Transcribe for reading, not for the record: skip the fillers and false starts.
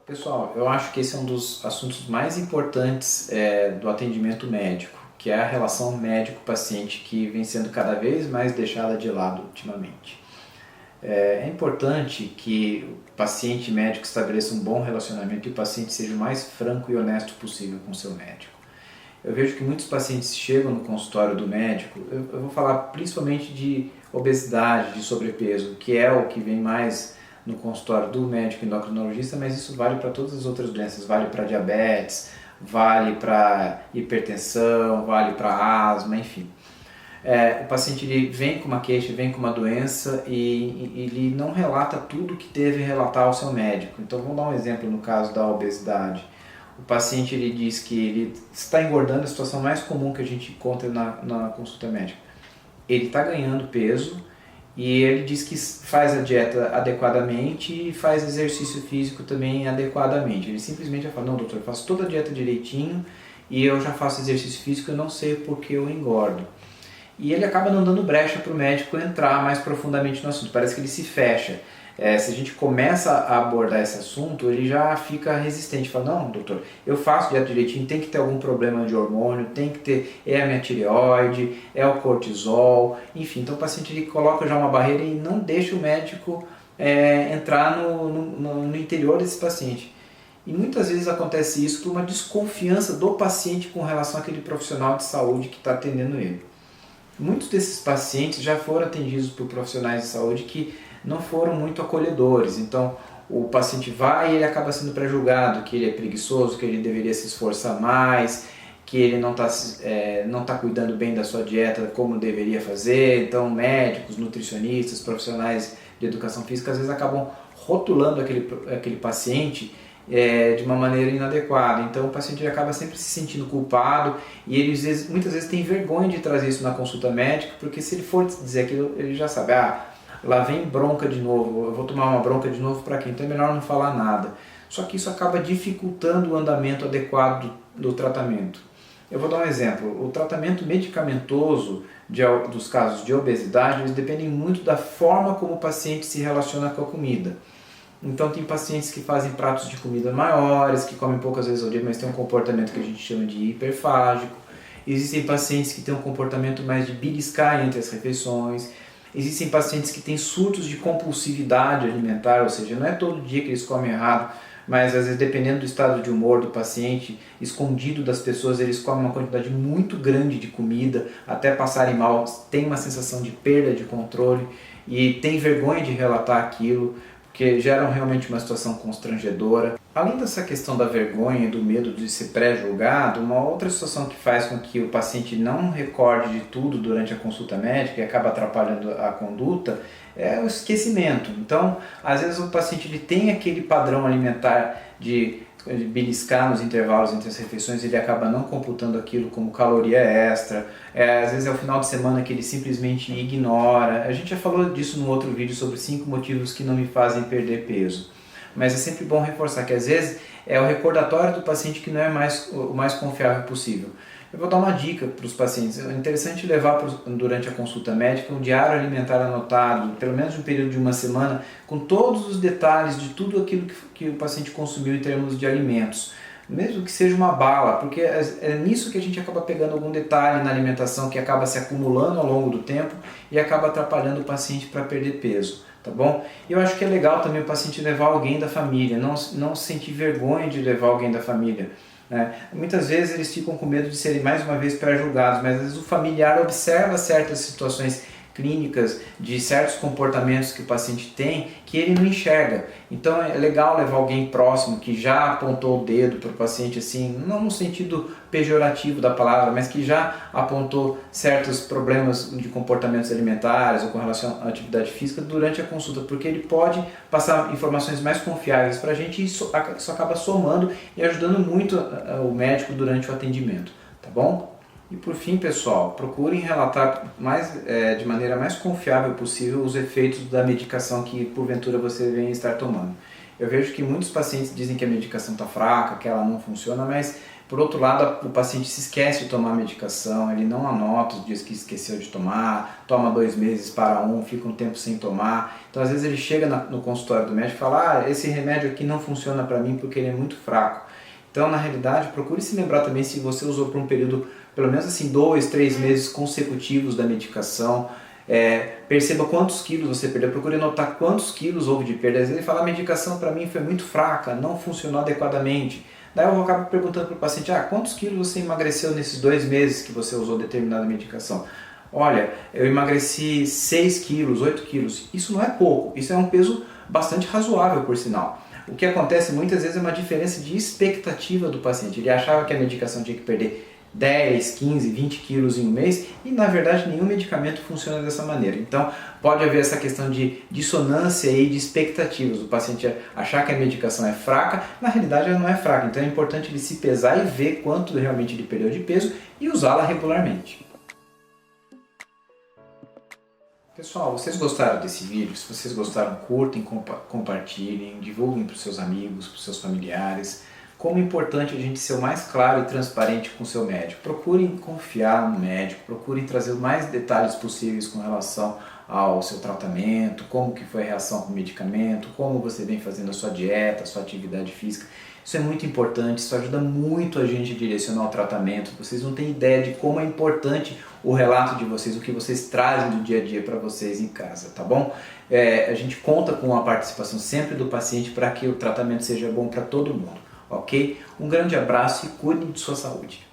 Pessoal, eu acho que esse é um dos assuntos mais importantes do atendimento médico, que é a relação médico-paciente, que vem sendo cada vez mais deixada de lado ultimamente. É importante que o paciente e médico estabeleçam um bom relacionamento e o paciente seja o mais franco e honesto possível com o seu médico. Eu vejo que muitos pacientes chegam no consultório do médico, eu vou falar principalmente de obesidade, de sobrepeso, que é o que vem mais no consultório do médico endocrinologista, mas isso vale para todas as outras doenças, vale para diabetes, vale para hipertensão, vale para asma, enfim. O paciente ele vem com uma queixa, vem com uma doença e ele não relata tudo que deve relatar ao seu médico. Então vamos dar um exemplo no caso da obesidade. O paciente ele diz que ele está engordando, a situação mais comum que a gente encontra na consulta médica. Ele está ganhando peso e ele diz que faz a dieta adequadamente e faz exercício físico também adequadamente. Ele simplesmente fala, não doutor, eu faço toda a dieta direitinho e eu já faço exercício físico, eu não sei porque eu engordo. E ele acaba não dando brecha para o médico entrar mais profundamente no assunto, parece que ele se fecha. Se a gente começa a abordar esse assunto, ele já fica resistente, fala, não doutor, eu faço dieta direitinho, tem que ter algum problema de hormônio, tem que ter, é a minha tireoide, é o cortisol, enfim, então o paciente ele coloca já uma barreira e não deixa o médico entrar no interior desse paciente. E muitas vezes acontece isso por uma desconfiança do paciente com relação àquele profissional de saúde que está atendendo ele. Muitos desses pacientes já foram atendidos por profissionais de saúde que não foram muito acolhedores, então o paciente vai e ele acaba sendo pré-julgado, que ele é preguiçoso, que ele deveria se esforçar mais, que ele não tá cuidando bem da sua dieta como deveria fazer. Então médicos, nutricionistas, profissionais de educação física às vezes acabam rotulando aquele paciente de uma maneira inadequada. Então o paciente acaba sempre se sentindo culpado e ele muitas vezes tem vergonha de trazer isso na consulta médica, porque se ele for dizer aquilo, ele já sabe, lá vem bronca de novo, eu vou tomar uma bronca de novo para quê? Então é melhor não falar nada. Só que isso acaba dificultando o andamento adequado do tratamento. Eu vou dar um exemplo, o tratamento medicamentoso dos casos de obesidade, eles dependem muito da forma como o paciente se relaciona com a comida. Então tem pacientes que fazem pratos de comida maiores, que comem poucas vezes ao dia, mas tem um comportamento que a gente chama de hiperfágico. Existem pacientes que têm um comportamento mais de beliscar entre as refeições. Existem pacientes que têm surtos de compulsividade alimentar, ou seja, não é todo dia que eles comem errado, mas às vezes dependendo do estado de humor do paciente, escondido das pessoas, eles comem uma quantidade muito grande de comida, até passarem mal, tem uma sensação de perda de controle e tem vergonha de relatar aquilo, porque geram realmente uma situação constrangedora. Além dessa questão da vergonha e do medo de ser pré-julgado, uma outra situação que faz com que o paciente não recorde de tudo durante a consulta médica e acaba atrapalhando a conduta é o esquecimento. Então, às vezes o paciente ele tem aquele padrão alimentar de beliscar nos intervalos entre as refeições, ele acaba não computando aquilo como caloria extra, às vezes é o final de semana que ele simplesmente ignora. A gente já falou disso no outro vídeo sobre 5 motivos que não me fazem perder peso, mas é sempre bom reforçar que às vezes é o recordatório do paciente que não é o mais confiável possível. Eu vou dar uma dica para os pacientes, é interessante levar durante a consulta médica um diário alimentar anotado, pelo menos um período de uma semana, com todos os detalhes de tudo aquilo que o paciente consumiu em termos de alimentos, mesmo que seja uma bala, porque é nisso que a gente acaba pegando algum detalhe na alimentação que acaba se acumulando ao longo do tempo e acaba atrapalhando o paciente para perder peso. Tá bom? Eu acho que é legal também o paciente levar alguém da família, não sentir vergonha de levar alguém da família. Muitas vezes eles ficam com medo de serem mais uma vez pré-julgados, mas às vezes o familiar observa certas situações clínicas de certos comportamentos que o paciente tem que ele não enxerga. Então é legal levar alguém próximo que já apontou o dedo para o paciente, assim, não no sentido pejorativo da palavra, mas que já apontou certos problemas de comportamentos alimentares ou com relação à atividade física durante a consulta, porque ele pode passar informações mais confiáveis para a gente e isso acaba somando e ajudando muito o médico durante o atendimento, tá bom? E por fim, pessoal, procurem relatar de maneira mais confiável possível os efeitos da medicação que porventura você venha estar tomando. Eu vejo que muitos pacientes dizem que a medicação está fraca, que ela não funciona, mas Por outro lado, o paciente se esquece de tomar a medicação, ele não anota os dias que esqueceu de tomar, toma 2 meses, para fica um tempo sem tomar. Então, às vezes ele chega no consultório do médico e fala, esse remédio aqui não funciona para mim porque ele é muito fraco. Então, na realidade, procure se lembrar também se você usou por um período, pelo menos assim, 2, 3 meses consecutivos da medicação. Perceba quantos quilos você perdeu, procure notar quantos quilos houve de perda. Às vezes ele fala, a medicação para mim foi muito fraca, não funcionou adequadamente. Daí eu acabo perguntando para o paciente, quantos quilos você emagreceu nesses 2 meses que você usou determinada medicação? Olha, eu emagreci 6 quilos, 8 quilos. Isso não é pouco, isso é um peso bastante razoável, por sinal. O que acontece muitas vezes é uma diferença de expectativa do paciente. Ele achava que a medicação tinha que perder 10, 15, 20 quilos em um mês e na verdade nenhum medicamento funciona dessa maneira. Então pode haver essa questão de dissonância aí de expectativas. O paciente achar que a medicação é fraca, na realidade ela não é fraca. Então é importante ele se pesar e ver quanto realmente ele perdeu de peso e usá-la regularmente. Pessoal, vocês gostaram desse vídeo? Se vocês gostaram, curtem, compartilhem, divulguem para os seus amigos, para os seus familiares. Como é importante a gente ser o mais claro e transparente com o seu médico. Procurem confiar no médico, procurem trazer os mais detalhes possíveis com relação ao seu tratamento, como que foi a reação com o medicamento, como você vem fazendo a sua dieta, a sua atividade física. Isso é muito importante, isso ajuda muito a gente a direcionar o tratamento. Vocês não têm ideia de como é importante o relato de vocês, o que vocês trazem do dia a dia para vocês em casa, tá bom? A gente conta com a participação sempre do paciente para que o tratamento seja bom para todo mundo, ok? Um grande abraço e cuidem de sua saúde.